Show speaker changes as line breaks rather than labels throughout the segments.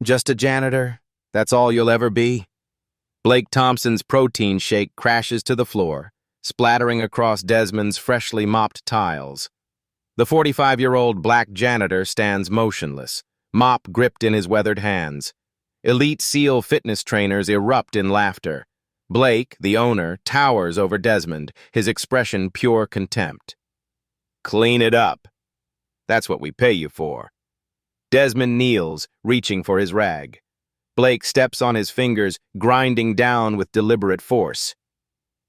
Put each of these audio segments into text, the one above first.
Just a janitor? That's all you'll ever be? Blake Thompson's protein shake crashes to the floor, splattering across Desmond's freshly mopped tiles. The 45-year-old black janitor stands motionless, mop gripped in his weathered hands. Elite SEAL fitness trainers erupt in laughter. Blake, the owner, towers over Desmond, his expression pure contempt. Clean it up. That's what we pay you for. Desmond kneels, reaching for his rag. Blake steps on his fingers, grinding down with deliberate force.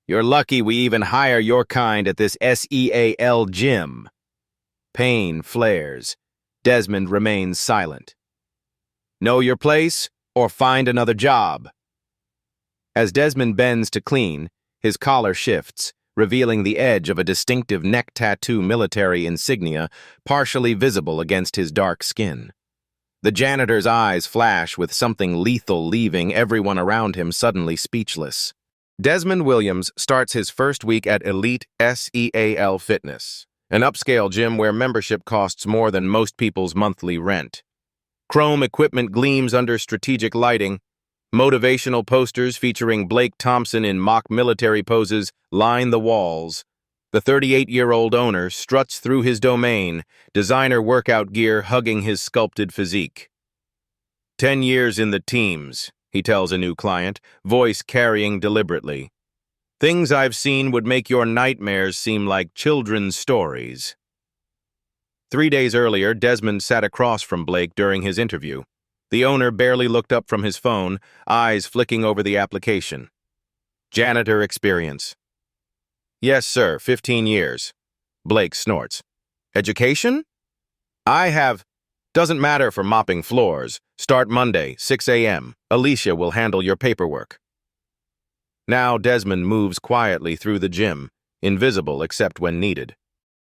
You're lucky we even hire your kind at this SEAL gym. Pain flares. Desmond remains silent. Know your place, or find another job. As Desmond bends to clean, his collar shifts, revealing the edge of a distinctive neck tattoo military insignia partially visible against his dark skin. The janitor's eyes flash with something lethal, leaving everyone around him suddenly speechless. Desmond Williams starts his first week at Elite SEAL Fitness, an upscale gym where membership costs more than most people's monthly rent. Chrome equipment gleams under strategic lighting. Motivational posters featuring Blake Thompson in mock military poses line the walls. The 38-year-old owner struts through his domain, designer workout gear hugging his sculpted physique. 10 years in the teams, he tells a new client, voice carrying deliberately. Things I've seen would make your nightmares seem like children's stories. 3 days earlier, Desmond sat across from Blake during his interview. The owner barely looked up from his phone, eyes flicking over the application. Janitor experience. Yes, sir, 15 years. Blake snorts. Education? I have. Doesn't matter for mopping floors. Start Monday, 6 a.m. Alicia will handle your paperwork. Now Desmond moves quietly through the gym, invisible except when needed.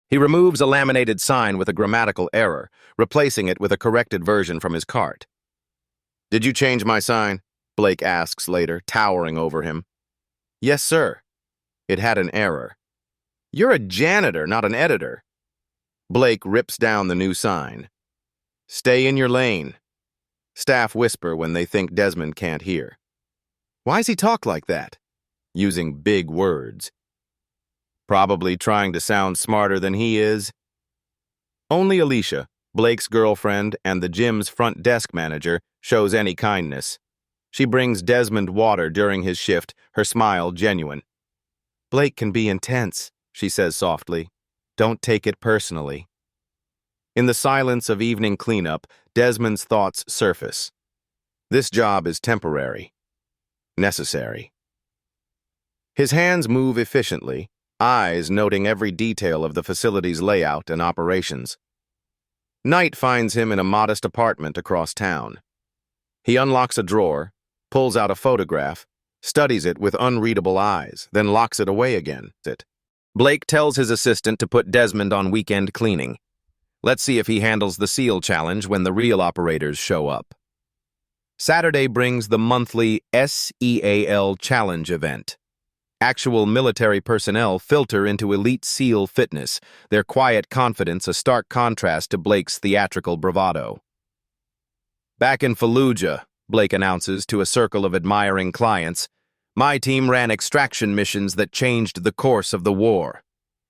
He removes a laminated sign with a grammatical error, replacing it with a corrected version from his cart. Did you change my sign? Blake asks later, towering over him. Yes, sir. It had an error. You're a janitor, not an editor. Blake rips down the new sign. Stay in your lane. Staff whisper when they think Desmond can't hear. Why's he talk like that? Using big words. Probably trying to sound smarter than he is. Only Alicia, Blake's girlfriend and the gym's front desk manager, shows any kindness. She brings Desmond water during his shift, her smile genuine. Blake can be intense, she says softly. Don't take it personally. In the silence of evening cleanup, Desmond's thoughts surface. This job is temporary. Necessary. His hands move efficiently, eyes noting every detail of the facility's layout and operations. Night finds him in a modest apartment across town. He unlocks a drawer, pulls out a photograph, studies it with unreadable eyes, then locks it away again. Blake tells his assistant to put Desmond on weekend cleaning. Let's see if he handles the SEAL challenge when the real operators show up. Saturday brings the monthly SEAL challenge event. Actual military personnel filter into elite SEAL fitness, their quiet confidence a stark contrast to Blake's theatrical bravado. Back in Fallujah, Blake announces to a circle of admiring clients, my team ran extraction missions that changed the course of the war.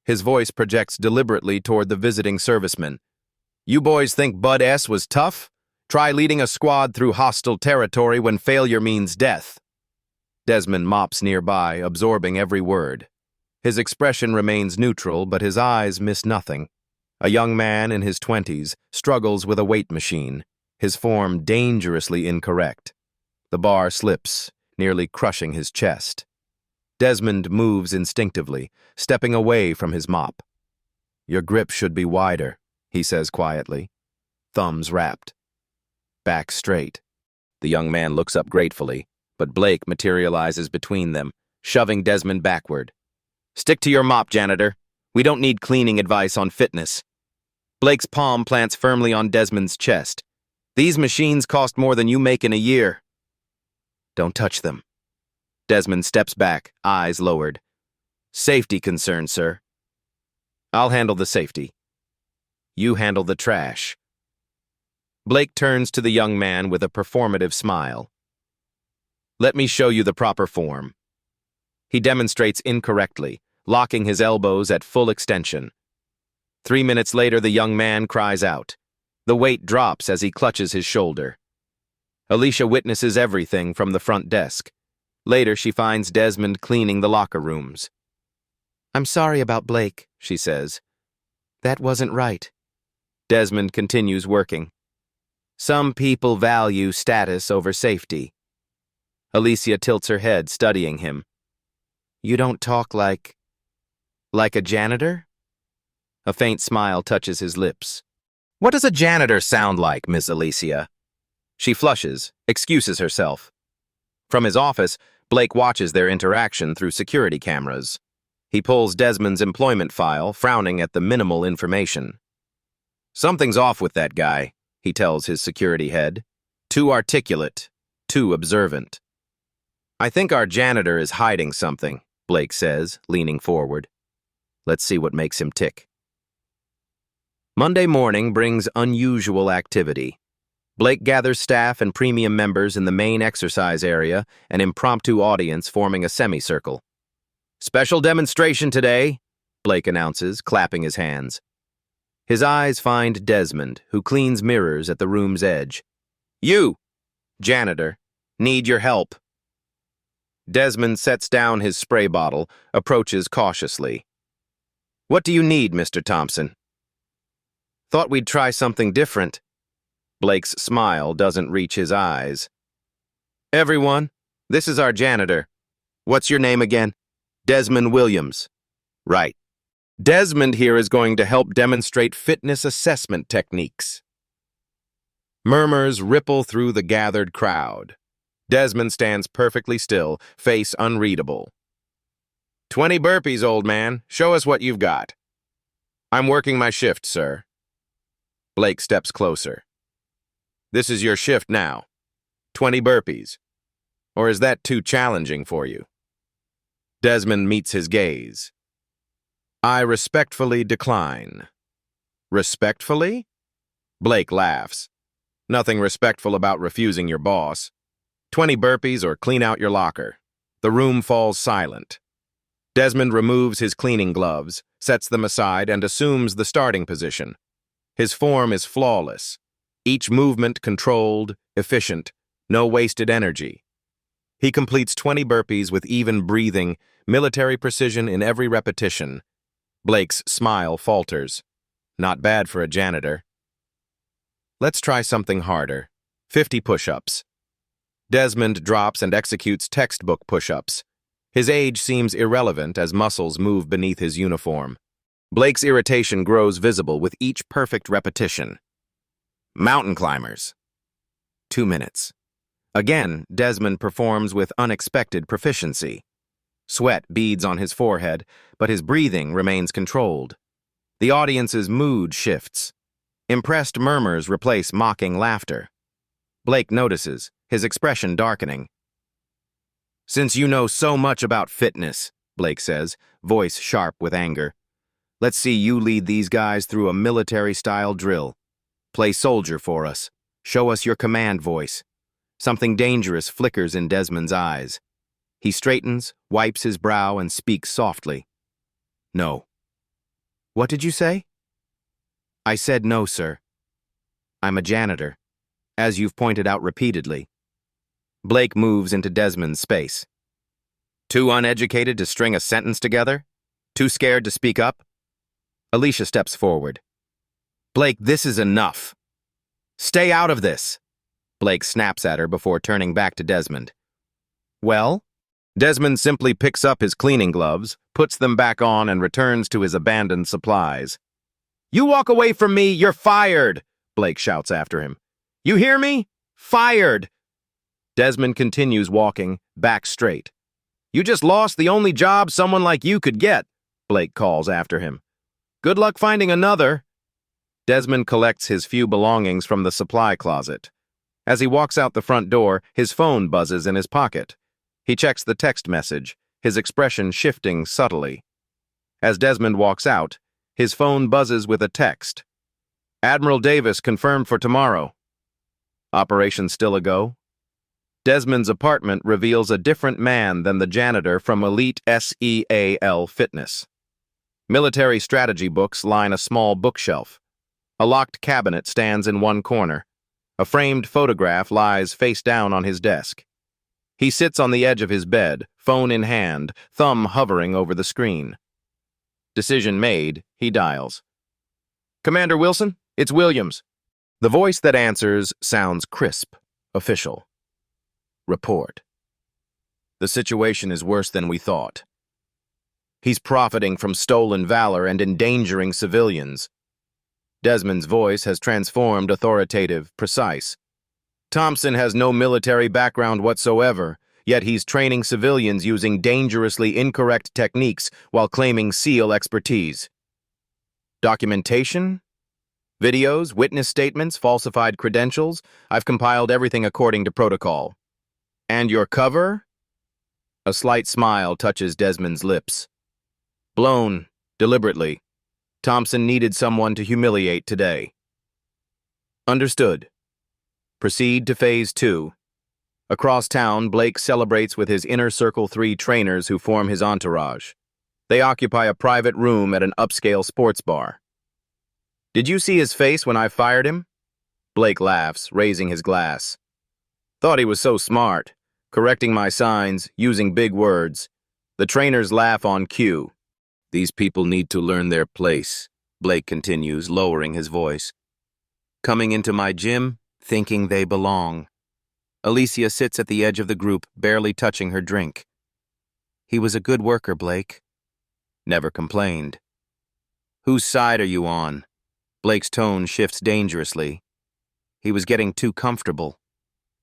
His voice projects deliberately toward the visiting servicemen. You boys think Bud S. was tough? Try leading a squad through hostile territory when failure means death. Desmond mops nearby, absorbing every word. His expression remains neutral, but his eyes miss nothing. A young man in his 20s struggles with a weight machine, his form dangerously incorrect. The bar slips, nearly crushing his chest. Desmond moves instinctively, stepping away from his mop. Your grip should be wider, he says quietly. Thumbs wrapped. Back straight. The young man looks up gratefully, but Blake materializes between them, shoving Desmond backward. Stick to your mop, janitor. We don't need cleaning advice on fitness. Blake's palm plants firmly on Desmond's chest. These machines cost more than you make in a year. Don't touch them. Desmond steps back, eyes lowered. Safety concern, sir. I'll handle the safety. You handle the trash. Blake turns to the young man with a performative smile. Let me show you the proper form. He demonstrates incorrectly, locking his elbows at full extension. 3 minutes later, the young man cries out. The weight drops as he clutches his shoulder. Alicia witnesses everything from the front desk. Later, she finds Desmond cleaning the locker rooms. I'm sorry about Blake, she says. That wasn't right. Desmond continues working. Some people value status over safety. Alicia tilts her head, studying him. You don't talk like a janitor? A faint smile touches his lips. What does a janitor sound like, Miss Alicia? She flushes, excuses herself. From his office, Blake watches their interaction through security cameras. He pulls Desmond's employment file, frowning at the minimal information. Something's off with that guy, he tells his security head. Too articulate, too observant. I think our janitor is hiding something, Blake says, leaning forward. Let's see what makes him tick. Monday morning brings unusual activity. Blake gathers staff and premium members in the main exercise area, an impromptu audience forming a semicircle. Special demonstration today, Blake announces, clapping his hands. His eyes find Desmond, who cleans mirrors at the room's edge. You, janitor, need your help. Desmond sets down his spray bottle, approaches cautiously. What do you need, Mr. Thompson? Thought we'd try something different. Blake's smile doesn't reach his eyes. Everyone, this is our janitor. What's your name again? Desmond Williams. Right. Desmond here is going to help demonstrate fitness assessment techniques. Murmurs ripple through the gathered crowd. Desmond stands perfectly still, face unreadable. 20 burpees, old man. Show us what you've got. I'm working my shift, sir. Blake steps closer. This is your shift now. 20 burpees. Or is that too challenging for you? Desmond meets his gaze. I respectfully decline. Respectfully? Blake laughs. Nothing respectful about refusing your boss. 20 burpees or clean out your locker. The room falls silent. Desmond removes his cleaning gloves, sets them aside, and assumes the starting position. His form is flawless. Each movement controlled, efficient, no wasted energy. He completes 20 burpees with even breathing, military precision in every repetition. Blake's smile falters. Not bad for a janitor. Let's try something harder. 50 push-ups. Desmond drops and executes textbook push-ups. His age seems irrelevant as muscles move beneath his uniform. Blake's irritation grows visible with each perfect repetition. Mountain climbers. 2 minutes. Again, Desmond performs with unexpected proficiency. Sweat beads on his forehead, but his breathing remains controlled. The audience's mood shifts. Impressed murmurs replace mocking laughter. Blake notices, his expression darkening. Since you know so much about fitness, Blake says, voice sharp with anger, let's see you lead these guys through a military-style drill. Play soldier for us. Show us your command voice. Something dangerous flickers in Desmond's eyes. He straightens, wipes his brow, and speaks softly. No. What did you say? I said no, sir. I'm a janitor, as you've pointed out repeatedly. Blake moves into Desmond's space. Too uneducated to string a sentence together? Too scared to speak up? Alicia steps forward. Blake, this is enough. Stay out of this. Blake snaps at her before turning back to Desmond. Well? Desmond simply picks up his cleaning gloves, puts them back on, and returns to his abandoned supplies. You walk away from me, you're fired, Blake shouts after him. You hear me? Fired. Desmond continues walking, back straight. You just lost the only job someone like you could get, Blake calls after him. Good luck finding another. Desmond collects his few belongings from the supply closet. As he walks out the front door, his phone buzzes in his pocket. He checks the text message, his expression shifting subtly. As Desmond walks out, his phone buzzes with a text. Admiral Davis confirmed for tomorrow. Operation still a go? Desmond's apartment reveals a different man than the janitor from elite SEAL Fitness. Military strategy books line a small bookshelf. A locked cabinet stands in one corner. A framed photograph lies face down on his desk. He sits on the edge of his bed, phone in hand, thumb hovering over the screen. Decision made, he dials. "Commander Wilson, it's Williams." The voice that answers sounds crisp, official. "Report. The situation is worse than we thought. He's profiting from stolen valor and endangering civilians." Desmond's voice has transformed authoritative, precise. "Thompson has no military background whatsoever, yet he's training civilians using dangerously incorrect techniques while claiming SEAL expertise. Documentation? Videos, witness statements, falsified credentials? I've compiled everything according to protocol. And your cover?" A slight smile touches Desmond's lips. "Blown, deliberately. Thompson needed someone to humiliate today." "Understood. Proceed to Phase 2. Across town, Blake celebrates with his Inner Circle 3 trainers who form his entourage. They occupy a private room at an upscale sports bar. "Did you see his face when I fired him?" Blake laughs, raising his glass. "Thought he was so smart, correcting my signs, using big words." The trainers laugh on cue. "These people need to learn their place," Blake continues, lowering his voice. "Coming into my gym, thinking they belong." Alicia sits at the edge of the group, barely touching her drink. "He was a good worker, Blake. Never complained." "Whose side are you on?" Blake's tone shifts dangerously. He was getting too comfortable,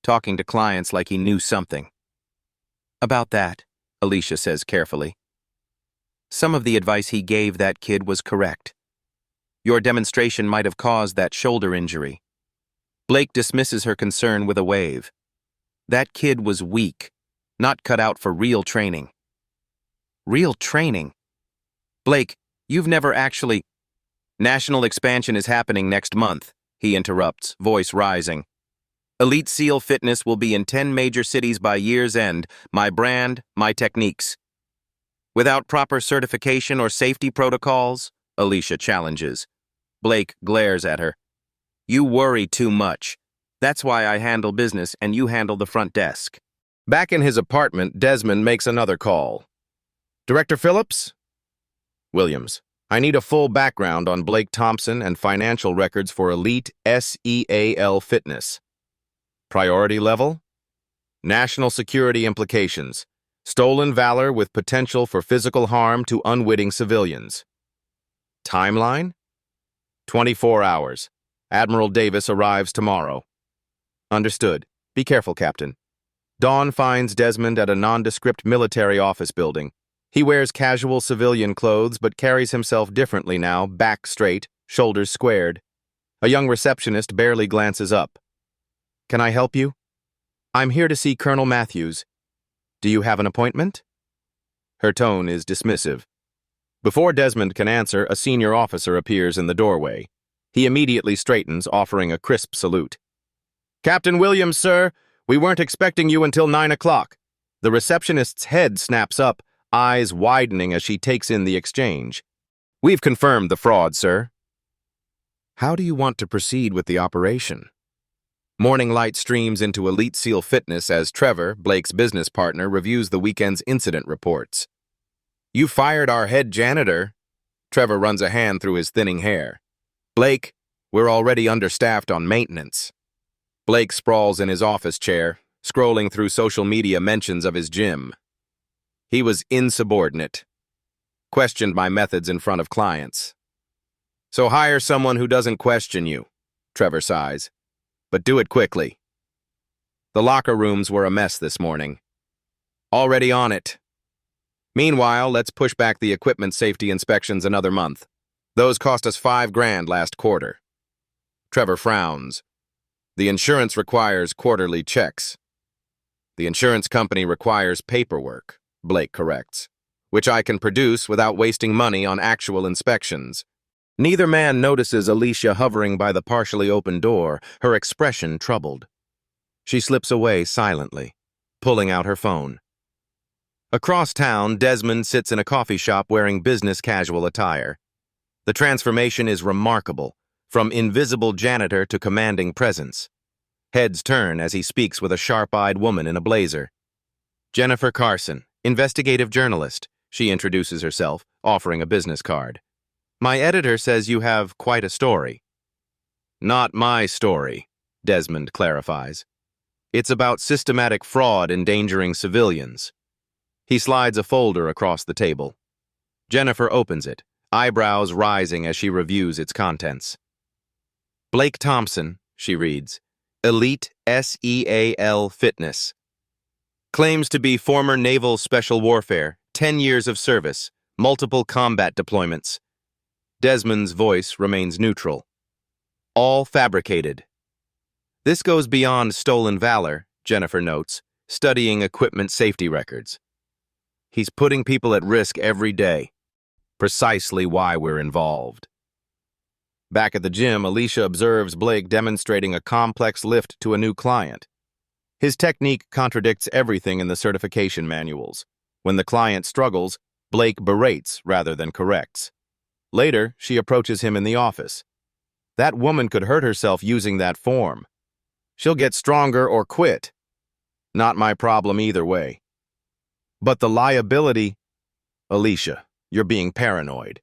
talking to clients like he knew something. "About that," Alicia says carefully. "Some of the advice he gave that kid was correct. Your demonstration might have caused that shoulder injury." Blake dismisses her concern with a wave. "That kid was weak, not cut out for real training." "Real training? Blake, you've never actually—" "National expansion is happening next month," he interrupts, voice rising. "Elite SEAL Fitness will be in 10 major cities by year's end. My brand, my techniques. Without proper certification or safety protocols?" Alicia challenges. Blake glares at her. "You worry too much. That's why I handle business and you handle the front desk." Back in his apartment, Desmond makes another call. "Director Phillips?" "Williams, I need a full background on Blake Thompson and financial records for elite SEAL Fitness. Priority level? National security implications. Stolen valor with potential for physical harm to unwitting civilians. Timeline? 24 hours. Admiral Davis arrives tomorrow." "Understood. Be careful, Captain." Dawn finds Desmond at a nondescript military office building. He wears casual civilian clothes but carries himself differently now, back straight, shoulders squared. A young receptionist barely glances up. "Can I help you?" "I'm here to see Colonel Matthews." "Do you have an appointment?" Her tone is dismissive. Before Desmond can answer, a senior officer appears in the doorway. He immediately straightens, offering a crisp salute. "Captain Williams, sir. We weren't expecting you until 9 o'clock. The receptionist's head snaps up, eyes widening as she takes in the exchange. "We've confirmed the fraud, sir." "How do you want to proceed with the operation?" Morning light streams into Elite SEAL Fitness as Trevor, Blake's business partner, reviews the weekend's incident reports. "You fired our head janitor." Trevor runs a hand through his thinning hair. "Blake, we're already understaffed on maintenance." Blake sprawls in his office chair, scrolling through social media mentions of his gym. He was insubordinate. Questioned my methods in front of clients. "So hire someone who doesn't question you," Trevor sighs. "But do it quickly." The locker rooms were a mess this morning. "Already on it." "Meanwhile, let's push back the equipment safety inspections another month. Those cost us $5,000 last quarter." Trevor frowns. "The insurance requires quarterly checks." "The insurance company requires paperwork," Blake corrects, "which I can produce without wasting money on actual inspections." Neither man notices Alicia hovering by the partially open door, her expression troubled. She slips away silently, pulling out her phone. Across town, Desmond sits in a coffee shop wearing business casual attire. The transformation is remarkable, from invisible janitor to commanding presence. Heads turn as he speaks with a sharp-eyed woman in a blazer. Jennifer Carson, investigative journalist, she introduces herself, offering a business card. My editor says you have quite a story. Not my story, Desmond clarifies. It's about systematic fraud endangering civilians. He slides a folder across the table. Jennifer opens it, eyebrows rising as she reviews its contents. Blake Thompson, she reads, Elite SEAL Fitness. Claims to be former Naval Special Warfare, 10 years of service, multiple combat deployments. Desmond's voice remains neutral. All fabricated. This goes beyond stolen valor, Jennifer notes, studying equipment safety records. He's putting people at risk every day. Precisely why we're involved. Back at the gym, Alicia observes Blake demonstrating a complex lift to a new client. His technique contradicts everything in the certification manuals. When the client struggles, Blake berates rather than corrects. Later, she approaches him in the office. That woman could hurt herself using that form. She'll get stronger or quit. Not my problem either way. But the liability... Alicia, you're being paranoid.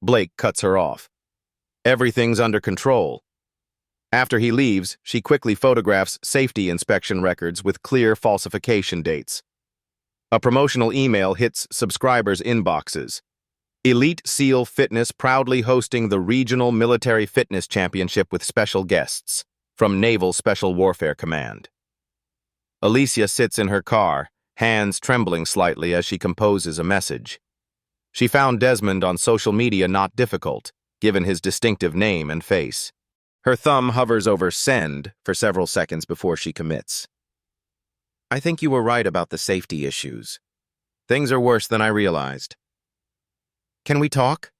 Blake cuts her off. Everything's under control. After he leaves, she quickly photographs safety inspection records with clear falsification dates. A promotional email hits subscribers' inboxes. Elite SEAL Fitness proudly hosting the Regional Military Fitness Championship with special guests from Naval Special Warfare Command. Alicia sits in her car, hands trembling slightly as she composes a message. She found Desmond on social media not difficult, given his distinctive name and face. Her thumb hovers over send for several seconds before she commits. I think you were right about the safety issues. Things are worse than I realized. Can we talk?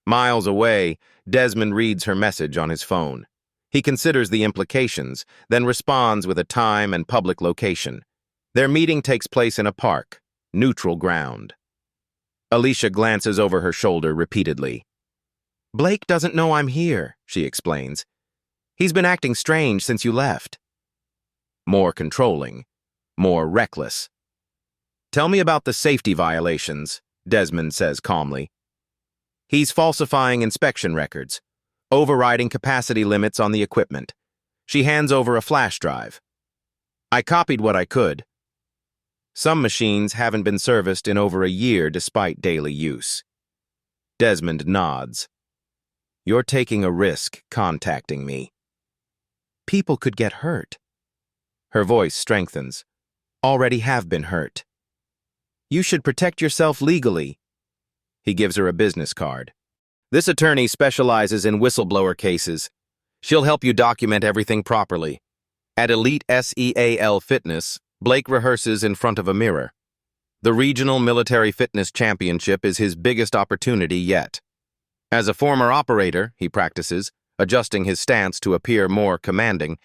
Miles away, Desmond reads her message on his phone. He considers the implications, then responds with a time and public location. Their meeting takes place in a park, neutral ground. Alicia glances over her shoulder repeatedly. Blake doesn't know I'm here, she explains. He's been acting strange since you left. More controlling, more reckless. Tell me about the safety violations, Desmond says calmly. He's falsifying inspection records, overriding capacity limits on the equipment. She hands over a flash drive. I copied what I could. Some machines haven't been serviced in over a year despite daily use. Desmond nods. You're taking a risk contacting me. People could get hurt. Her voice strengthens. Already have been hurt. You should protect yourself legally. He gives her a business card. This attorney specializes in whistleblower cases. She'll help you document everything properly. At Elite SEAL Fitness, Blake rehearses in front of a mirror. The Regional Military Fitness Championship is his biggest opportunity yet. As a former operator, he practices, adjusting his stance to appear more commanding.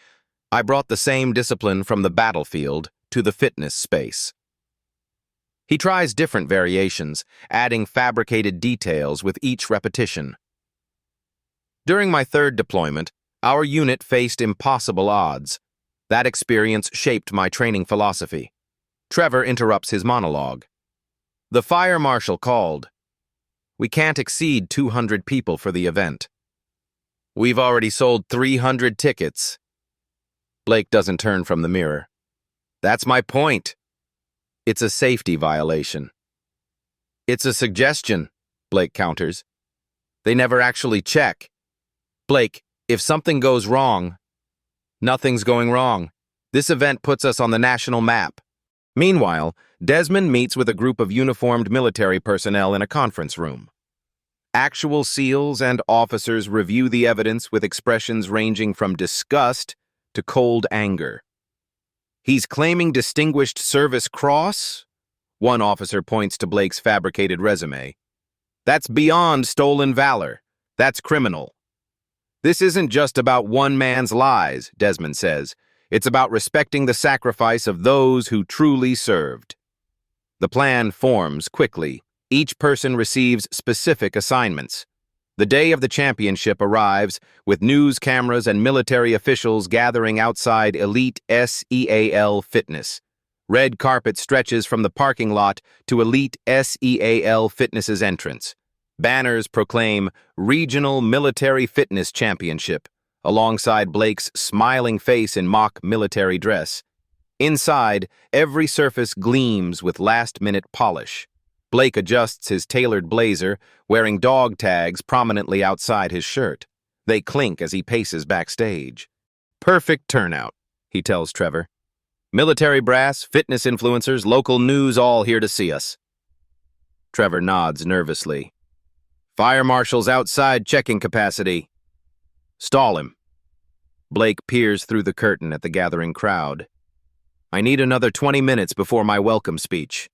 I brought the same discipline from the battlefield to the fitness space. He tries different variations, adding fabricated details with each repetition. During my third deployment, our unit faced impossible odds. That experience shaped my training philosophy. Trevor interrupts his monologue. The fire marshal called. We can't exceed 200 people for the event. We've already sold 300 tickets. Blake doesn't turn from the mirror. That's my point. It's a safety violation. It's a suggestion, Blake counters. They never actually check. Blake, if something goes wrong, nothing's going wrong. This event puts us on the national map. Meanwhile, Desmond meets with a group of uniformed military personnel in a conference room. Actual SEALs and officers review the evidence with expressions ranging from disgust to cold anger. He's claiming Distinguished Service Cross? One officer points to Blake's fabricated resume. That's beyond stolen valor. That's criminal. This isn't just about one man's lies, Desmond says. It's about respecting the sacrifice of those who truly served. The plan forms quickly. Each person receives specific assignments. The day of the championship arrives, with news cameras and military officials gathering outside elite SEAL Fitness. Red carpet stretches from the parking lot to elite SEAL Fitness's entrance. Banners proclaim Regional Military Fitness Championship, alongside Blake's smiling face in mock military dress. Inside, every surface gleams with last-minute polish. Blake adjusts his tailored blazer, wearing dog tags prominently outside his shirt. They clink as he paces backstage. Perfect turnout, he tells Trevor. Military brass, fitness influencers, local news all here to see us. Trevor nods nervously. Fire marshals outside checking capacity. Stall him. Blake peers through the curtain at the gathering crowd. I need another 20 minutes before my welcome speech.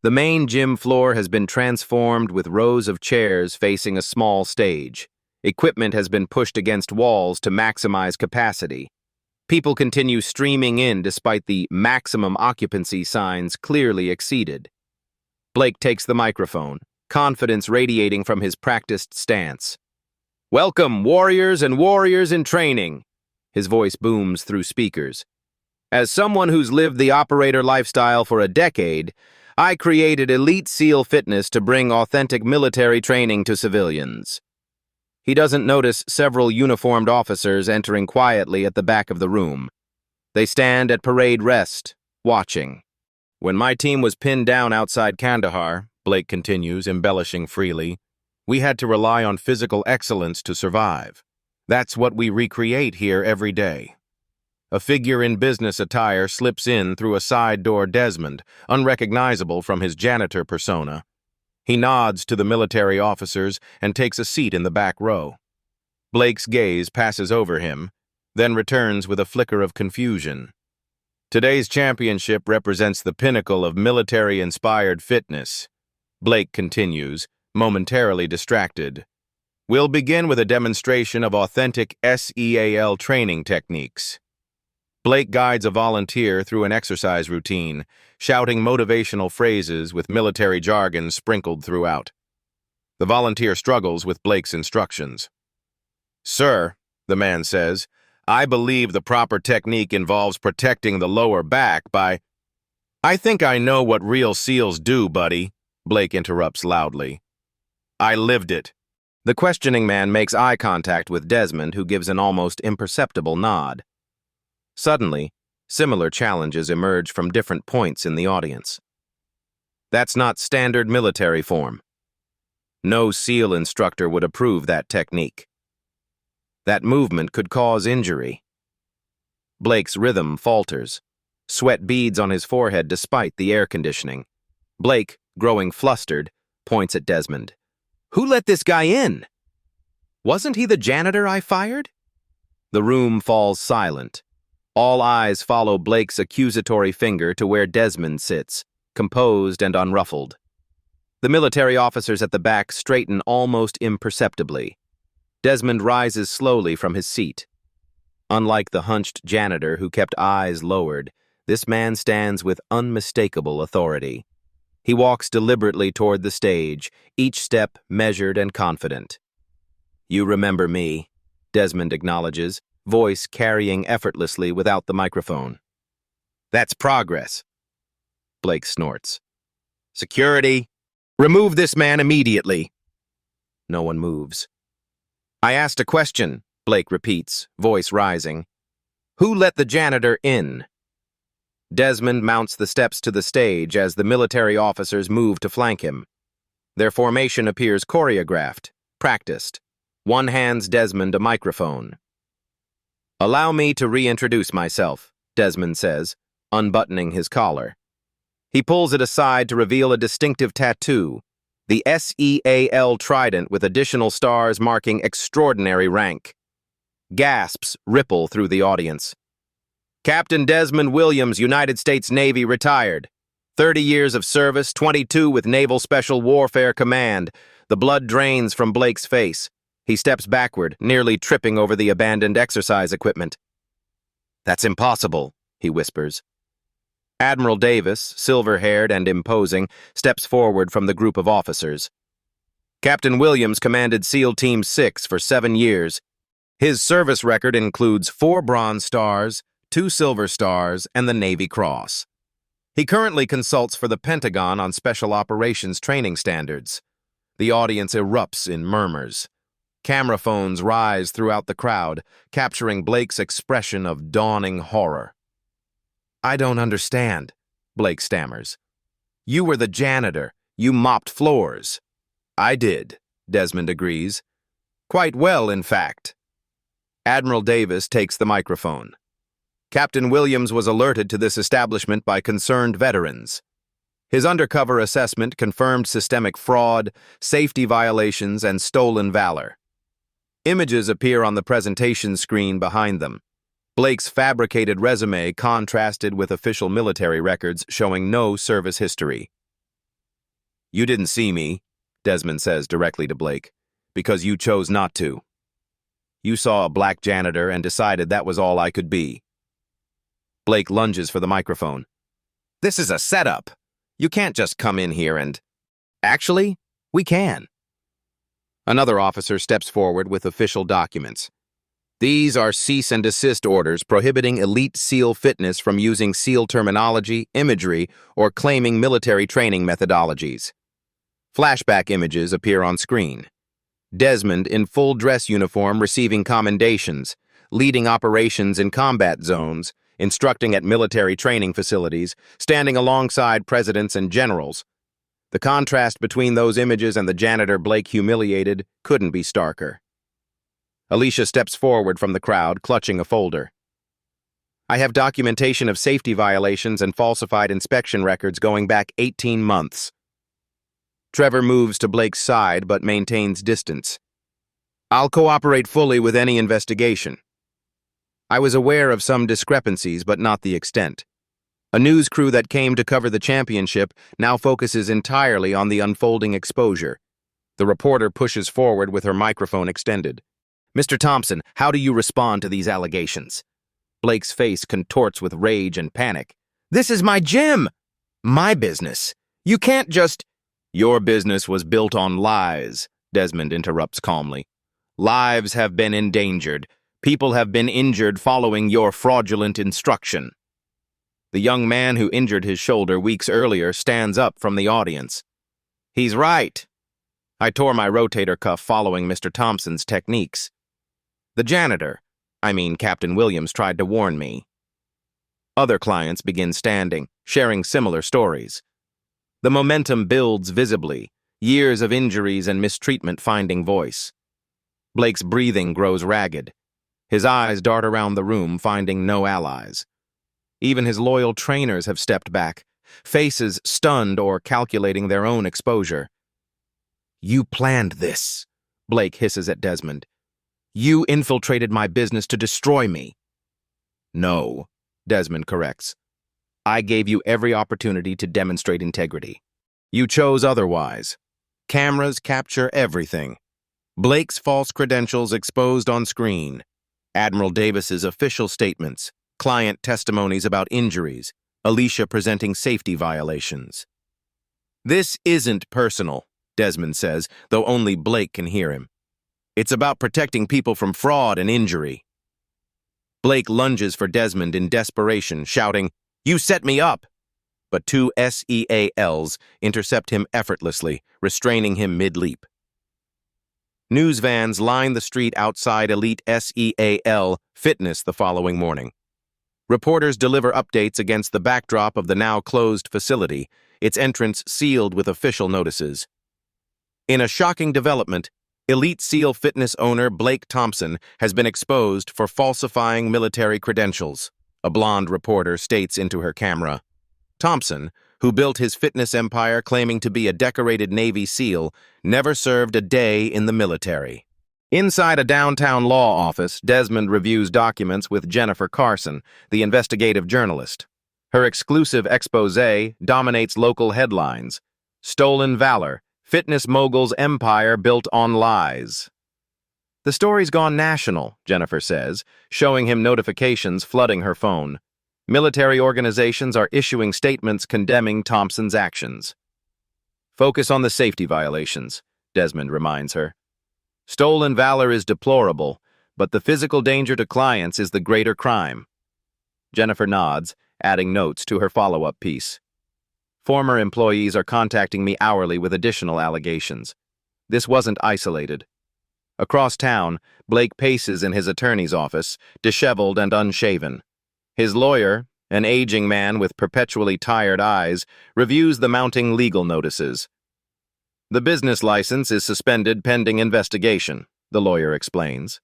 The main gym floor has been transformed with rows of chairs facing a small stage. Equipment has been pushed against walls to maximize capacity. People continue streaming in despite the maximum occupancy signs clearly exceeded. Blake takes the microphone, confidence radiating from his practiced stance. Welcome, warriors and warriors in training. His voice booms through speakers. As someone who's lived the operator lifestyle for a decade, I created Elite SEAL Fitness to bring authentic military training to civilians. He doesn't notice several uniformed officers entering quietly at the back of the room. They stand at parade rest, watching. When my team was pinned down outside Kandahar, Blake continues, embellishing freely, we had to rely on physical excellence to survive. That's what we recreate here every day. A figure in business attire slips in through a side door. Desmond, unrecognizable from his janitor persona. He nods to the military officers and takes a seat in the back row. Blake's gaze passes over him, then returns with a flicker of confusion. Today's championship represents the pinnacle of military-inspired fitness. Blake continues, momentarily distracted. We'll begin with a demonstration of authentic SEAL training techniques. Blake guides a volunteer through an exercise routine, shouting motivational phrases with military jargon sprinkled throughout. The volunteer struggles with Blake's instructions. Sir, the man says, I believe the proper technique involves protecting the lower back by... I think I know what real SEALs do, buddy, Blake interrupts loudly. I lived it. The questioning man makes eye contact with Desmond, who gives an almost imperceptible nod. Suddenly, similar challenges emerge from different points in the audience. That's not standard military form. No SEAL instructor would approve that technique. That movement could cause injury. Blake's rhythm falters. Sweat beads on his forehead despite the air conditioning. Blake, growing flustered, points at Desmond. Who let this guy in? Wasn't he the janitor I fired? The room falls silent. All eyes follow Blake's accusatory finger to where Desmond sits, composed and unruffled. The military officers at the back straighten almost imperceptibly. Desmond rises slowly from his seat. Unlike the hunched janitor who kept eyes lowered, this man stands with unmistakable authority. He walks deliberately toward the stage, each step measured and confident. You remember me, Desmond acknowledges, voice carrying effortlessly without the microphone. That's progress. Blake snorts. Security, remove this man immediately. No one moves. I asked a question, Blake repeats, voice rising. Who let the janitor in? Desmond mounts the steps to the stage as the military officers move to flank him. Their formation appears choreographed, practiced. One hands Desmond a microphone. Allow me to reintroduce myself, Desmond says, unbuttoning his collar. He pulls it aside to reveal a distinctive tattoo, the SEAL Trident with additional stars marking extraordinary rank. Gasps ripple through the audience. Captain Desmond Williams, United States Navy, retired. 30 years of service, 22 with Naval Special Warfare Command. The blood drains from Blake's face. He steps backward, nearly tripping over the abandoned exercise equipment. "That's impossible," he whispers. Admiral Davis, silver-haired and imposing, steps forward from the group of officers. Captain Williams commanded SEAL Team 6 for 7 years. His service record includes 4 Bronze Stars, 2 Silver Stars, and the Navy Cross. He currently consults for the Pentagon on special operations training standards. The audience erupts in murmurs. Camera phones rise throughout the crowd, capturing Blake's expression of dawning horror. "I don't understand," Blake stammers. "You were the janitor. You mopped floors." "I did," Desmond agrees. "Quite well, in fact." Admiral Davis takes the microphone. Captain Williams was alerted to this establishment by concerned veterans. His undercover assessment confirmed systemic fraud, safety violations, and stolen valor. Images appear on the presentation screen behind them. Blake's fabricated resume contrasted with official military records showing no service history. "You didn't see me," Desmond says directly to Blake, "because you chose not to. You saw a black janitor and decided that was all I could be." Blake lunges for the microphone. "This is a setup. You can't just come in here and—" "Actually, we can." Another officer steps forward with official documents. "These are cease and desist orders prohibiting elite SEAL fitness from using SEAL terminology, imagery, or claiming military training methodologies." Flashback images appear on screen. Desmond in full dress uniform receiving commendations, leading operations in combat zones, instructing at military training facilities, standing alongside presidents and generals. The contrast between those images and the janitor Blake humiliated couldn't be starker. Alicia steps forward from the crowd, clutching a folder. "I have documentation of safety violations and falsified inspection records going back 18 months. Trevor moves to Blake's side but maintains distance. "I'll cooperate fully with any investigation. I was aware of some discrepancies, but not the extent. A news crew that came to cover the championship now focuses entirely on the unfolding exposure." The reporter pushes forward with her microphone extended. "Mr. Thompson, how do you respond to these allegations?" Blake's face contorts with rage and panic. "This is my gym! My business. You can't just—" "Your business was built on lies," Desmond interrupts calmly. "Lives have been endangered. People have been injured following your fraudulent instruction." The young man who injured his shoulder weeks earlier stands up from the audience. "He's right. I tore my rotator cuff following Mr. Thompson's techniques. The janitor, Captain Williams, tried to warn me." Other clients begin standing, sharing similar stories. The momentum builds visibly, years of injuries and mistreatment finding voice. Blake's breathing grows ragged. His eyes dart around the room, finding no allies. Even his loyal trainers have stepped back, faces stunned or calculating their own exposure. "You planned this," Blake hisses at Desmond. "You infiltrated my business to destroy me." "No," Desmond corrects. "I gave you every opportunity to demonstrate integrity. You chose otherwise. Cameras capture everything. Blake's false credentials exposed on screen. Admiral Davis's official statements, client testimonies about injuries, Alicia presenting safety violations." "This isn't personal," Desmond says, though only Blake can hear him. "It's about protecting people from fraud and injury." Blake lunges for Desmond in desperation, shouting, "You set me up!" But 2 SEALs intercept him effortlessly, restraining him mid-leap. News vans line the street outside elite SEAL fitness the following morning. Reporters deliver updates against the backdrop of the now closed facility, its entrance sealed with official notices. In a shocking development, Elite SEAL Fitness owner Blake Thompson has been exposed for falsifying military credentials, a blonde reporter states into her camera. Thompson, who built his fitness empire claiming to be a decorated Navy SEAL, never served a day in the military. Inside a downtown law office, Desmond reviews documents with Jennifer Carson, the investigative journalist. Her exclusive exposé dominates local headlines. Stolen valor, fitness mogul's empire built on lies. The story's gone national, Jennifer says, showing him notifications flooding her phone. Military organizations are issuing statements condemning Thompson's actions. Focus on the safety violations, Desmond reminds her. Stolen valor is deplorable, but the physical danger to clients is the greater crime. Jennifer nods, adding notes to her follow-up piece. Former employees are contacting me hourly with additional allegations. This wasn't isolated. Across town, Blake paces in his attorney's office, disheveled and unshaven. His lawyer, an aging man with perpetually tired eyes, reviews the mounting legal notices. The business license is suspended pending investigation, the lawyer explains.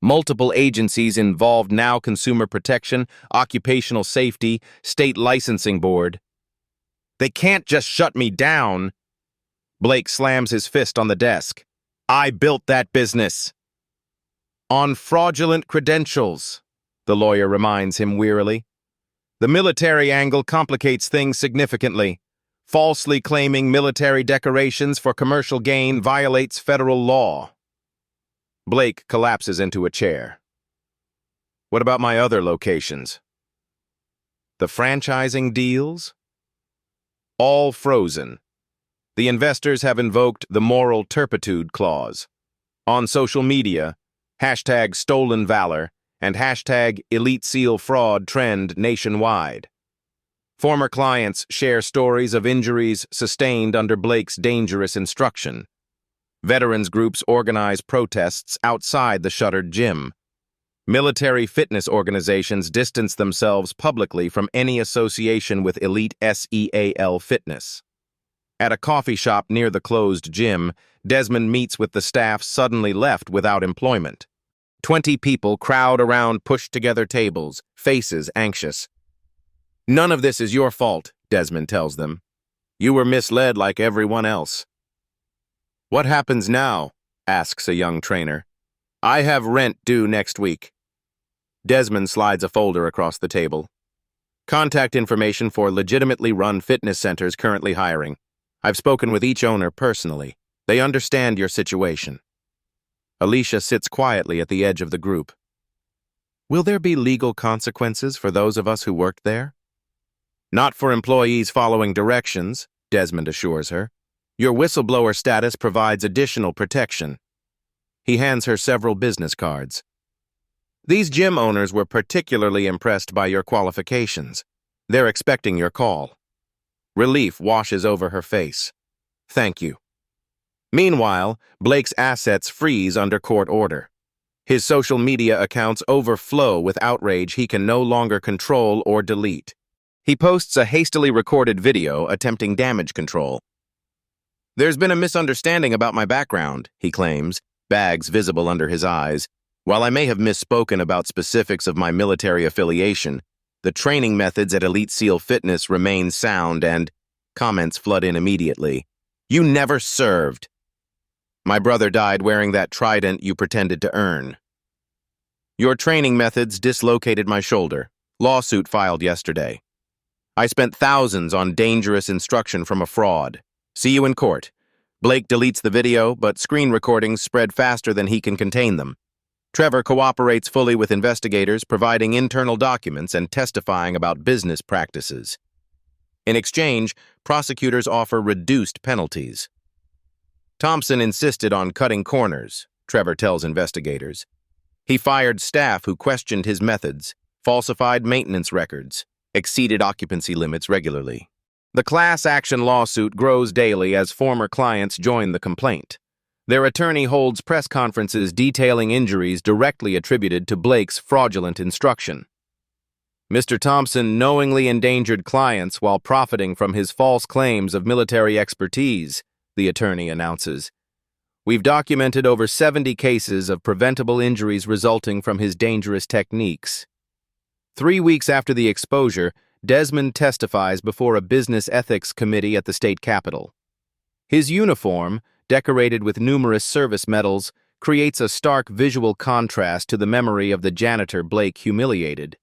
Multiple agencies involved now: Consumer Protection, Occupational Safety, State Licensing Board. They can't just shut me down. Blake slams his fist on the desk. I built that business. On fraudulent credentials, the lawyer reminds him wearily. The military angle complicates things significantly. Falsely claiming military decorations for commercial gain violates federal law. Blake collapses into a chair. What about my other locations? The franchising deals? All frozen. The investors have invoked the moral turpitude clause. On social media, #StolenValor and #EliteSealFraud trend nationwide. Former clients share stories of injuries sustained under Blake's dangerous instruction. Veterans groups organize protests outside the shuttered gym. Military fitness organizations distance themselves publicly from any association with elite SEAL fitness. At a coffee shop near the closed gym, Desmond meets with the staff suddenly left without employment. 20 people crowd around pushed-together tables, faces anxious. None of this is your fault, Desmond tells them. You were misled like everyone else. What happens now? Asks a young trainer. I have rent due next week. Desmond slides a folder across the table. Contact information for legitimately run fitness centers currently hiring. I've spoken with each owner personally. They understand your situation. Alicia sits quietly at the edge of the group. Will there be legal consequences for those of us who worked there? Not for employees following directions, Desmond assures her. Your whistleblower status provides additional protection. He hands her several business cards. These gym owners were particularly impressed by your qualifications. They're expecting your call. Relief washes over her face. Thank you. Meanwhile, Blake's assets freeze under court order. His social media accounts overflow with outrage he can no longer control or delete. He posts a hastily recorded video attempting damage control. There's been a misunderstanding about my background, he claims, bags visible under his eyes. While I may have misspoken about specifics of my military affiliation, the training methods at Elite SEAL Fitness remain sound and comments flood in immediately. You never served. My brother died wearing that trident you pretended to earn. Your training methods dislocated my shoulder. Lawsuit filed yesterday. I spent thousands on dangerous instruction from a fraud. See you in court. Blake deletes the video, but screen recordings spread faster than he can contain them. Trevor cooperates fully with investigators, providing internal documents and testifying about business practices. In exchange, prosecutors offer reduced penalties. Thompson insisted on cutting corners, Trevor tells investigators. He fired staff who questioned his methods, falsified maintenance records, exceeded occupancy limits regularly. The class action lawsuit grows daily as former clients join the complaint. Their attorney holds press conferences detailing injuries directly attributed to Blake's fraudulent instruction. Mr. Thompson knowingly endangered clients while profiting from his false claims of military expertise, the attorney announces. We've documented over 70 cases of preventable injuries resulting from his dangerous techniques. 3 weeks after the exposure, Desmond testifies before a business ethics committee at the state capitol. His uniform, decorated with numerous service medals, creates a stark visual contrast to the memory of the janitor Blake humiliated.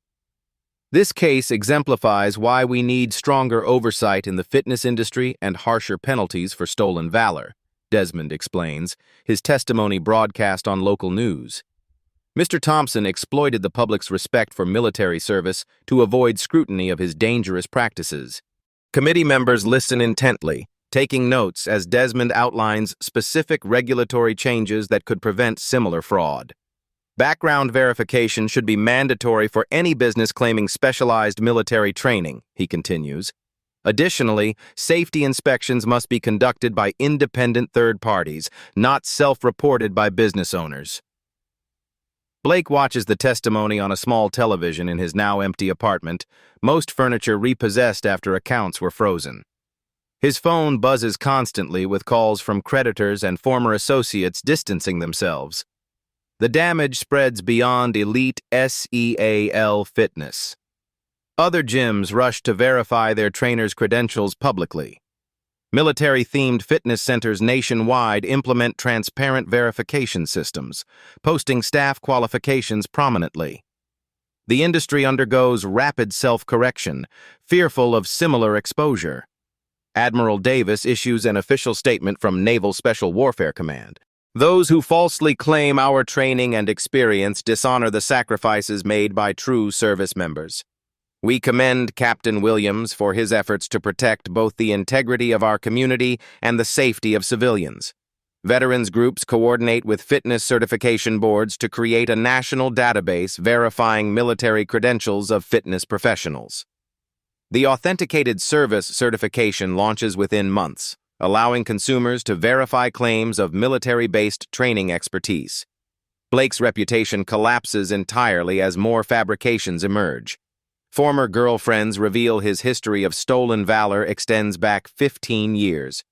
This case exemplifies why we need stronger oversight in the fitness industry and harsher penalties for stolen valor, Desmond explains, his testimony broadcast on local news. Mr. Thompson exploited the public's respect for military service to avoid scrutiny of his dangerous practices. Committee members listen intently, taking notes as Desmond outlines specific regulatory changes that could prevent similar fraud. Background verification should be mandatory for any business claiming specialized military training, he continues. Additionally, safety inspections must be conducted by independent third parties, not self-reported by business owners. Blake watches the testimony on a small television in his now empty apartment, most furniture repossessed after accounts were frozen. His phone buzzes constantly with calls from creditors and former associates distancing themselves. The damage spreads beyond elite SEAL fitness. Other gyms rush to verify their trainers' credentials publicly. Military-themed fitness centers nationwide implement transparent verification systems, posting staff qualifications prominently. The industry undergoes rapid self-correction, fearful of similar exposure. Admiral Davis issues an official statement from Naval Special Warfare Command. Those who falsely claim our training and experience dishonor the sacrifices made by true service members. We commend Captain Williams for his efforts to protect both the integrity of our community and the safety of civilians. Veterans groups coordinate with fitness certification boards to create a national database verifying military credentials of fitness professionals. The authenticated service certification launches within months, allowing consumers to verify claims of military-based training expertise. Blake's reputation collapses entirely as more fabrications emerge. Former girlfriends reveal his history of stolen valor extends back 15 years.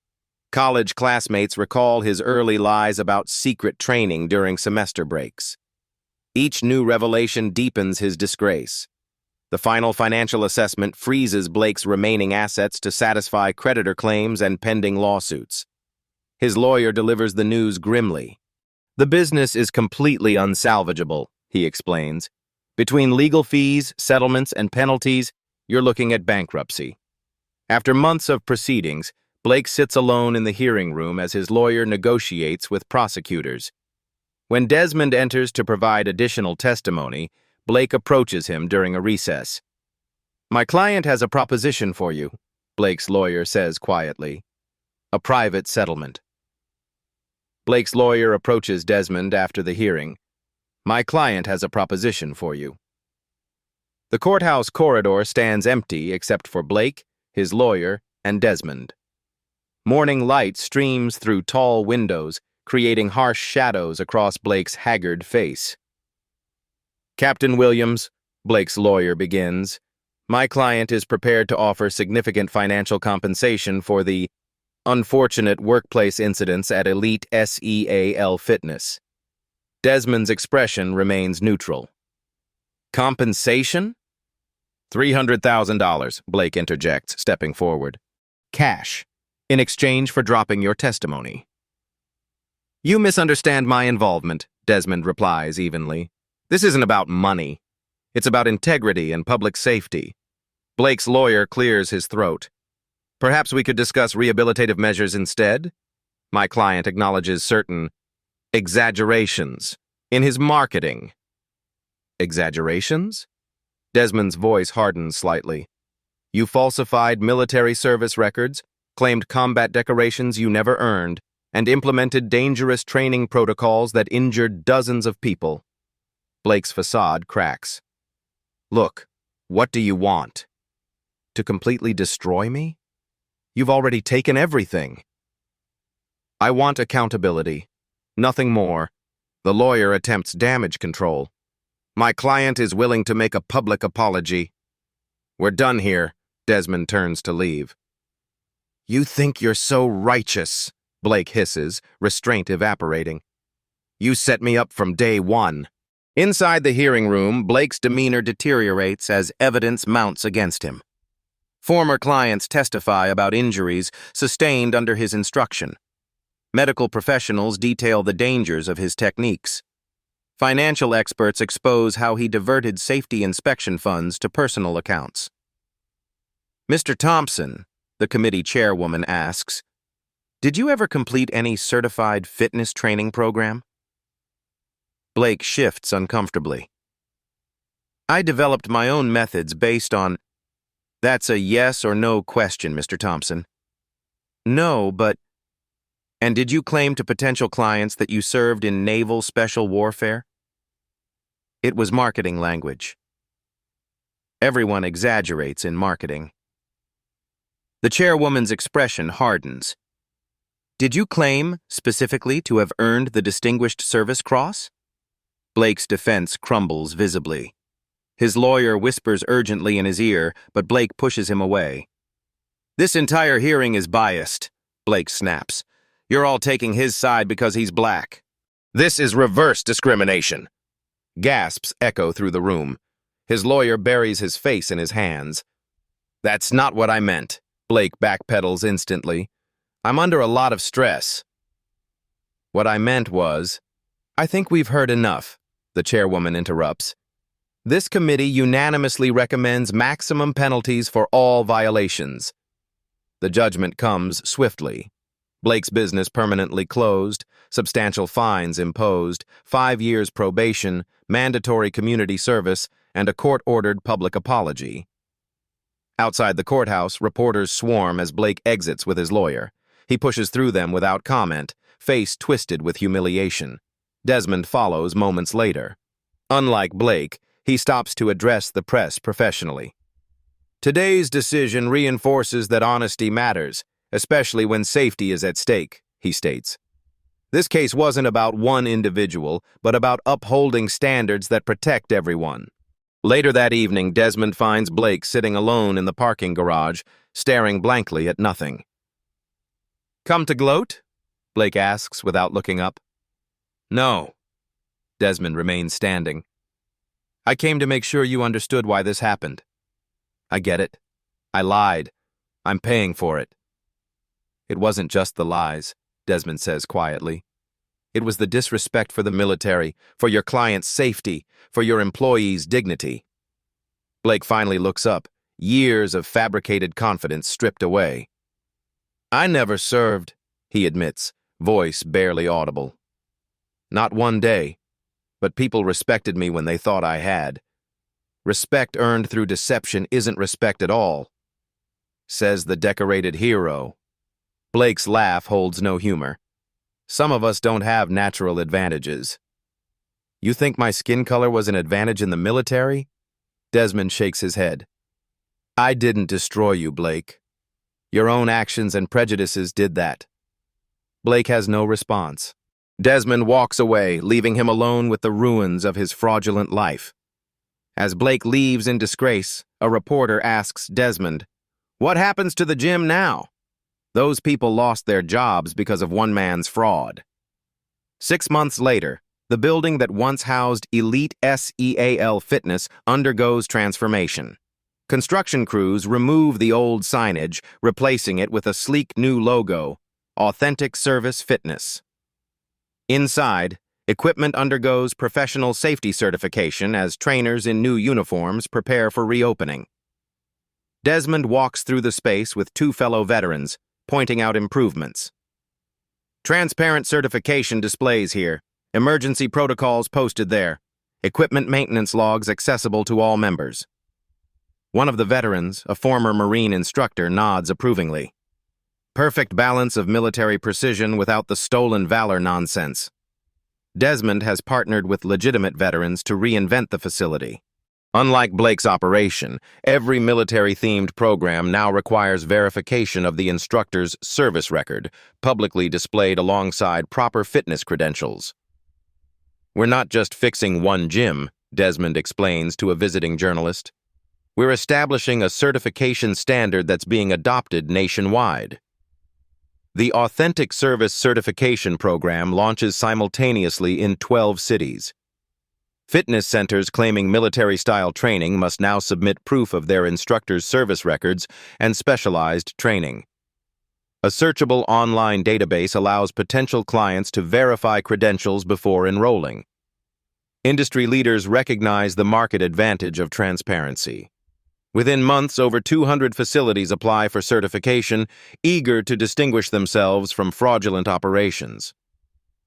College classmates recall his early lies about secret training during semester breaks. Each new revelation deepens his disgrace. The final financial assessment freezes Blake's remaining assets to satisfy creditor claims and pending lawsuits. His lawyer delivers the news grimly. The business is completely unsalvageable, he explains. Between legal fees, settlements, and penalties, you're looking at bankruptcy. After months of proceedings, Blake sits alone in the hearing room as his lawyer negotiates with prosecutors. When Desmond enters to provide additional testimony, Blake approaches him during a recess. "My client has a proposition for you," Blake's lawyer says quietly. "A private settlement." Blake's lawyer approaches Desmond after the hearing. "My client has a proposition for you." The courthouse corridor stands empty except for Blake, his lawyer, and Desmond. Morning light streams through tall windows, creating harsh shadows across Blake's haggard face. "Captain Williams," Blake's lawyer begins, "my client is prepared to offer significant financial compensation for the unfortunate workplace incidents at elite SEAL Fitness." Desmond's expression remains neutral. "Compensation?" $300,000, Blake interjects, stepping forward. "Cash, in exchange for dropping your testimony." "You misunderstand my involvement," Desmond replies evenly. "This isn't about money. It's about integrity and public safety." Blake's lawyer clears his throat. "Perhaps we could discuss rehabilitative measures instead?" My client acknowledges certain exaggerations in his marketing. Exaggerations? Desmond's voice hardens slightly. "You falsified military service records, claimed combat decorations you never earned, and implemented dangerous training protocols that injured dozens of people." Blake's facade cracks. "Look, what do you want? To completely destroy me? You've already taken everything." "I want accountability. Nothing more." The lawyer attempts damage control. "My client is willing to make a public apology." "We're done here." Desmond turns to leave. "You think you're so righteous," Blake hisses, restraint evaporating. "You set me up from day one." Inside the hearing room, Blake's demeanor deteriorates as evidence mounts against him. Former clients testify about injuries sustained under his instruction. Medical professionals detail the dangers of his techniques. Financial experts expose how he diverted safety inspection funds to personal accounts. "Mr. Thompson," the committee chairwoman asks, Did you ever complete any certified fitness training program? Blake shifts uncomfortably. I developed my own methods based on... That's a yes or no question, Mr. Thompson. No, but... And did you claim to potential clients that you served in naval special warfare? It was marketing language. Everyone exaggerates in marketing. The chairwoman's expression hardens. Did you claim, specifically, to have earned the Distinguished Service Cross? Blake's defense crumbles visibly. His lawyer whispers urgently in his ear, but Blake pushes him away. This entire hearing is biased, Blake snaps. You're all taking his side because he's black. This is reverse discrimination. Gasps echo through the room. His lawyer buries his face in his hands. That's not what I meant, Blake backpedals instantly. I'm under a lot of stress. What I meant was... I think we've heard enough, the chairwoman interrupts. This committee unanimously recommends maximum penalties for all violations. The judgment comes swiftly. Blake's business permanently closed, substantial fines imposed, 5 years probation, mandatory community service, and a court-ordered public apology. Outside the courthouse, reporters swarm as Blake exits with his lawyer. He pushes through them without comment, face twisted with humiliation. Desmond follows moments later. Unlike Blake, he stops to address the press professionally. Today's decision reinforces that honesty matters, especially when safety is at stake, he states. This case wasn't about one individual, but about upholding standards that protect everyone. Later that evening, Desmond finds Blake sitting alone in the parking garage, staring blankly at nothing. Come to gloat? Blake asks without looking up. No. Desmond remains standing. I came to make sure you understood why this happened. I get it. I lied. I'm paying for it. It wasn't just the lies, Desmond says quietly. It was the disrespect for the military, for your client's safety, for your employees' dignity. Blake finally looks up, years of fabricated confidence stripped away. I never served, he admits, voice barely audible. Not one day, but people respected me when they thought I had. Respect earned through deception isn't respect at all, says the decorated hero. Blake's laugh holds no humor. Some of us don't have natural advantages. You think my skin color was an advantage in the military? Desmond shakes his head. I didn't destroy you, Blake. Your own actions and prejudices did that. Blake has no response. Desmond walks away, leaving him alone with the ruins of his fraudulent life. As Blake leaves in disgrace, a reporter asks Desmond, "What happens to the gym now?" Those people lost their jobs because of one man's fraud. 6 months later, the building that once housed elite SEAL fitness undergoes transformation. Construction crews remove the old signage, replacing it with a sleek new logo, Authentic Service Fitness. Inside, equipment undergoes professional safety certification as trainers in new uniforms prepare for reopening. Desmond walks through the space with 2 fellow veterans, pointing out improvements. Transparent certification displays here, emergency protocols posted there, equipment maintenance logs accessible to all members. One of the veterans, a former Marine instructor, nods approvingly. Perfect balance of military precision without the stolen valor nonsense. Desmond has partnered with legitimate veterans to reinvent the facility. Unlike Blake's operation, every military-themed program now requires verification of the instructor's service record, publicly displayed alongside proper fitness credentials. We're not just fixing one gym, Desmond explains to a visiting journalist. We're establishing a certification standard that's being adopted nationwide. The Authentic Service Certification Program launches simultaneously in 12 cities. Fitness centers claiming military-style training must now submit proof of their instructors' service records and specialized training. A searchable online database allows potential clients to verify credentials before enrolling. Industry leaders recognize the market advantage of transparency. Within months, over 200 facilities apply for certification, eager to distinguish themselves from fraudulent operations.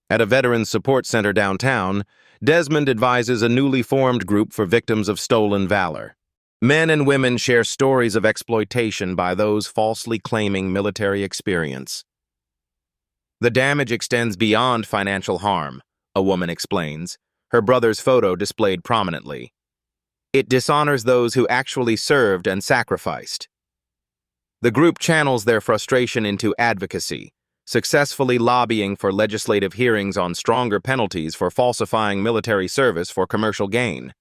At a Veterans Support Center downtown, Desmond advises a newly formed group for victims of stolen valor. Men and women share stories of exploitation by those falsely claiming military experience. The damage extends beyond financial harm, a woman explains, her brother's photo displayed prominently. It dishonors those who actually served and sacrificed. The group channels their frustration into advocacy, successfully lobbying for legislative hearings on stronger penalties for falsifying military service for commercial gain.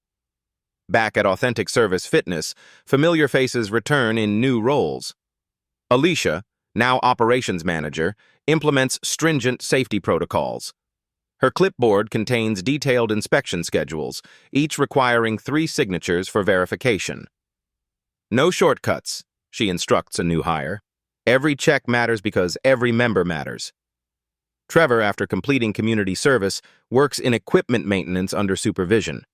Back at Authentic Service Fitness, familiar faces return in new roles. Alicia, now operations manager, implements stringent safety protocols. Her clipboard contains detailed inspection schedules, each requiring 3 signatures for verification. No shortcuts, she instructs a new hire. Every check matters because every member matters. Trevor, after completing community service, works in equipment maintenance under supervision.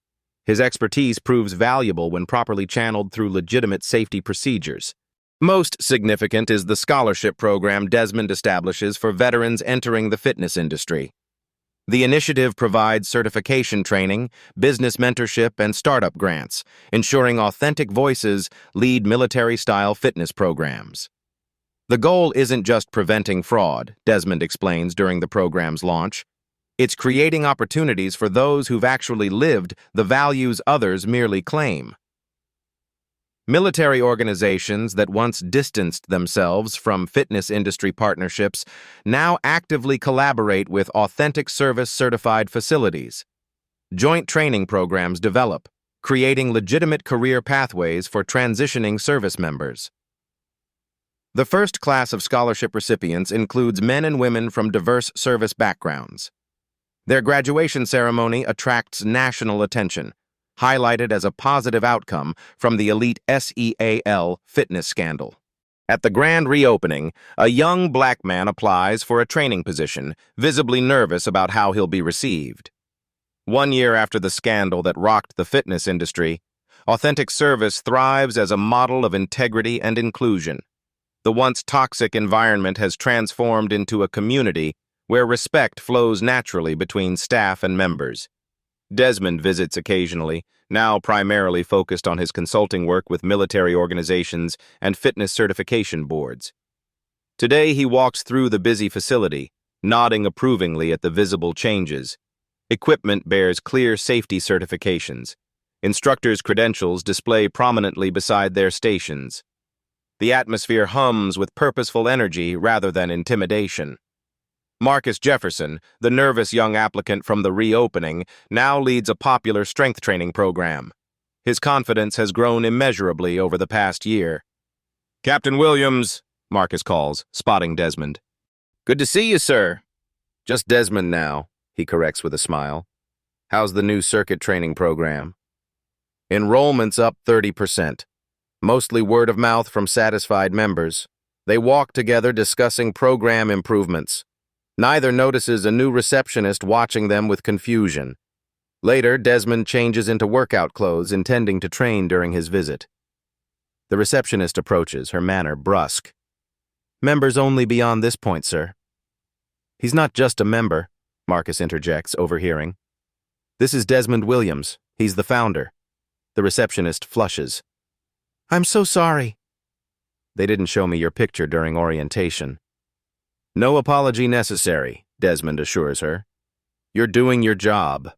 His expertise proves valuable when properly channeled through legitimate safety procedures. Most significant is the scholarship program Desmond establishes for veterans entering the fitness industry. The initiative provides certification training, business mentorship, and startup grants, ensuring authentic voices lead military-style fitness programs. The goal isn't just preventing fraud, Desmond explains during the program's launch. It's creating opportunities for those who've actually lived the values others merely claim. Military organizations that once distanced themselves from fitness industry partnerships now actively collaborate with authentic service-certified facilities. Joint training programs develop, creating legitimate career pathways for transitioning service members. The first class of scholarship recipients includes men and women from diverse service backgrounds. Their graduation ceremony attracts national attention, highlighted as a positive outcome from the elite SEAL fitness scandal. At the grand reopening, a young black man applies for a training position, visibly nervous about how he'll be received. 1 year after the scandal that rocked the fitness industry, Authentic Service thrives as a model of integrity and inclusion. The once toxic environment has transformed into a community where respect flows naturally between staff and members. Desmond visits occasionally, now primarily focused on his consulting work with military organizations and fitness certification boards. Today he walks through the busy facility, nodding approvingly at the visible changes. Equipment bears clear safety certifications. Instructors' credentials display prominently beside their stations. The atmosphere hums with purposeful energy rather than intimidation. Marcus Jefferson, the nervous young applicant from the reopening, now leads a popular strength training program. His confidence has grown immeasurably over the past year. "Captain Williams," Marcus calls, spotting Desmond. "Good to see you, sir." "Just Desmond now," he corrects with a smile. "How's the new circuit training program?" "Enrollment's up 30%. Mostly word of mouth from satisfied members. They walk together discussing program improvements. Neither notices a new receptionist watching them with confusion. Later, Desmond changes into workout clothes, intending to train during his visit. The receptionist approaches, her manner brusque. "Members only beyond this point, sir." "He's not just a member," Marcus interjects, overhearing. "This is Desmond Williams. He's the founder." The receptionist flushes. "I'm so sorry." "They didn't show me your picture during orientation." "No apology necessary," Desmond assures her. "You're doing your job."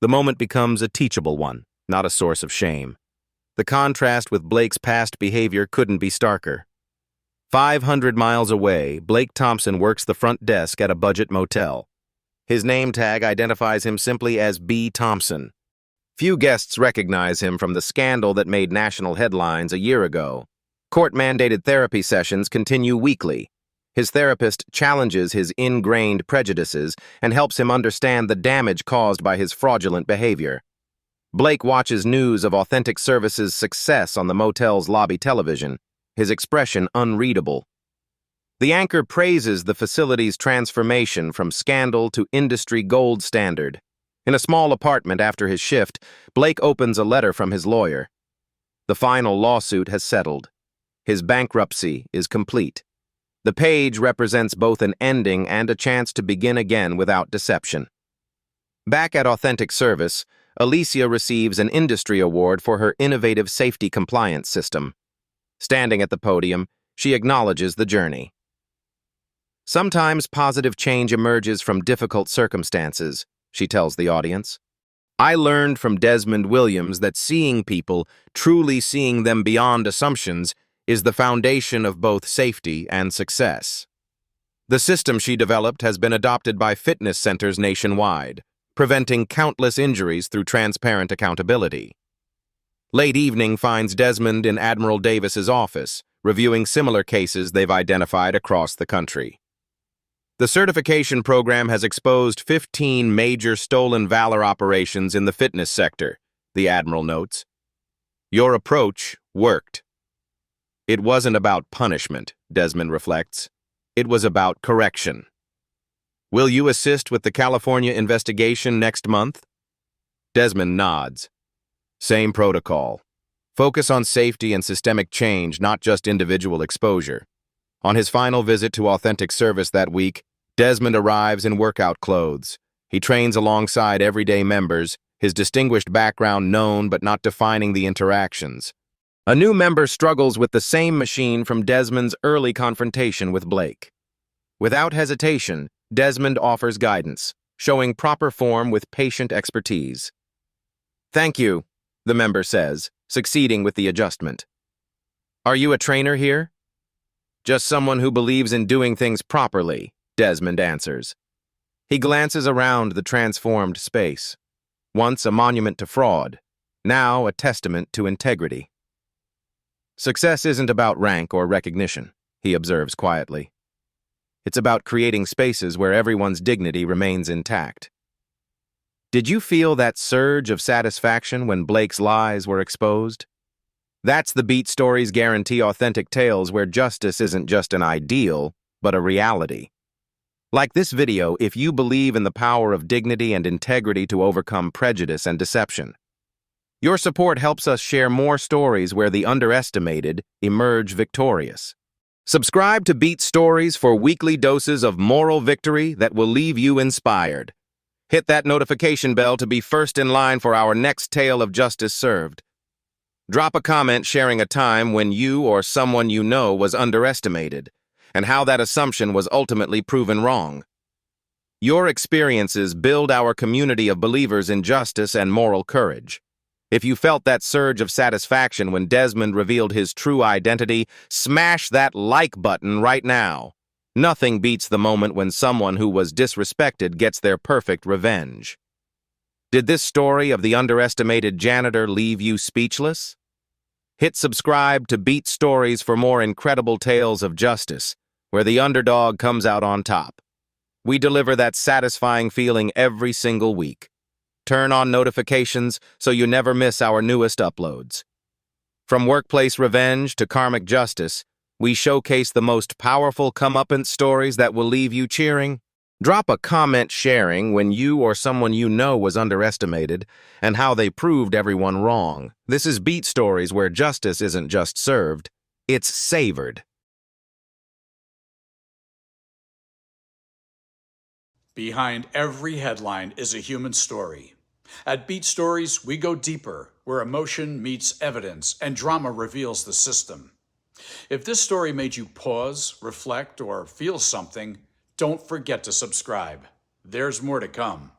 The moment becomes a teachable one, not a source of shame. The contrast with Blake's past behavior couldn't be starker. 500 miles away, Blake Thompson works the front desk at a budget motel. His name tag identifies him simply as B. Thompson. Few guests recognize him from the scandal that made national headlines a year ago. Court-mandated therapy sessions continue weekly. His therapist challenges his ingrained prejudices and helps him understand the damage caused by his fraudulent behavior. Blake watches news of Authentic Service's success on the motel's lobby television, his expression unreadable. The anchor praises the facility's transformation from scandal to industry gold standard. In a small apartment after his shift, Blake opens a letter from his lawyer. The final lawsuit has settled. His bankruptcy is complete. The page represents both an ending and a chance to begin again without deception. Back at Authentic Service, Alicia receives an industry award for her innovative safety compliance system. Standing at the podium, she acknowledges the journey. Sometimes positive change emerges from difficult circumstances, she tells the audience. I learned from Desmond Williams that seeing people, truly seeing them beyond assumptions, is the foundation of both safety and success. The system she developed has been adopted by fitness centers nationwide, preventing countless injuries through transparent accountability. Late evening finds Desmond in Admiral Davis's office, reviewing similar cases they've identified across the country. The certification program has exposed 15 major stolen valor operations in the fitness sector, the Admiral notes. Your approach worked. It wasn't about punishment, Desmond reflects. It was about correction. Will you assist with the California investigation next month? Desmond nods. Same protocol. Focus on safety and systemic change, not just individual exposure. On his final visit to Authentic Service that week, Desmond arrives in workout clothes. He trains alongside everyday members, his distinguished background known but not defining the interactions. A new member struggles with the same machine from Desmond's early confrontation with Blake. Without hesitation, Desmond offers guidance, showing proper form with patient expertise. Thank you, the member says, succeeding with the adjustment. Are you a trainer here? Just someone who believes in doing things properly, Desmond answers. He glances around the transformed space. Once a monument to fraud, now a testament to integrity. Success isn't about rank or recognition, he observes quietly. It's about creating spaces where everyone's dignity remains intact. Did you feel that surge of satisfaction when Blake's lies were exposed? That's the Beat Stories guarantee authentic tales where justice isn't just an ideal, but a reality. Like this video if you believe in the power of dignity and integrity to overcome prejudice and deception. Your support helps us share more stories where the underestimated emerge victorious. Subscribe to Beat Stories for weekly doses of moral victory that will leave you inspired. Hit that notification bell to be first in line for our next tale of justice served. Drop a comment sharing a time when you or someone you know was underestimated, and how that assumption was ultimately proven wrong. Your experiences build our community of believers in justice and moral courage. If you felt that surge of satisfaction when Desmond revealed his true identity, smash that like button right now. Nothing beats the moment when someone who was disrespected gets their perfect revenge. Did this story of the underestimated janitor leave you speechless? Hit subscribe to Beat Stories for more incredible tales of justice, where the underdog comes out on top. We deliver that satisfying feeling every single week. Turn on notifications so you never miss our newest uploads. From workplace revenge to karmic justice, we showcase the most powerful comeuppance stories that will leave you cheering. Drop a comment sharing when you or someone you know was underestimated and how they proved everyone wrong. This is Beat Stories where justice isn't just served, it's savored.
Behind every headline is a human story. At Beat Stories, we go deeper, where emotion meets evidence and drama reveals the system. If this story made you pause, reflect, or feel something, don't forget to subscribe. There's more to come.